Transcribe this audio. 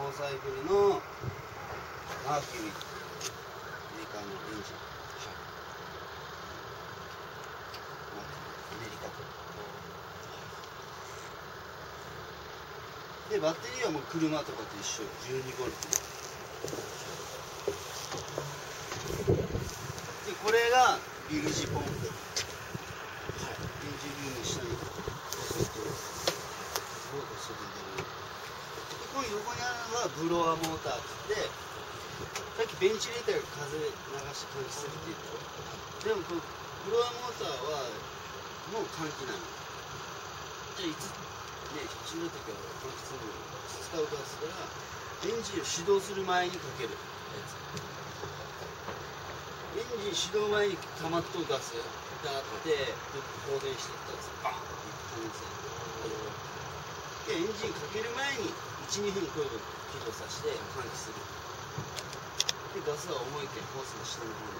高サイクルのマーキュリーメーカーのエンジン、アメリカと。でバッテリーはもう車とかと一緒、12ボルトで、これがビルジポンプ、エンジンルームの下にそうすると外に出る。でこの横にあるのはブロアモーターって言って、さっきベンチレーターが風流して換気するって言った。でもこのブロアモーターはもう換気なの。じゃあいつね、死ぬ時は換気するの使うガスからエンジンを始動する前にかけるやつ。エンジン始動前に溜まっとるガスがあって放電していったやつバーンって可能性。でエンジンかける前に 1,2 分こういうの起動させて換気する。でガスは重いけんホースの下の方に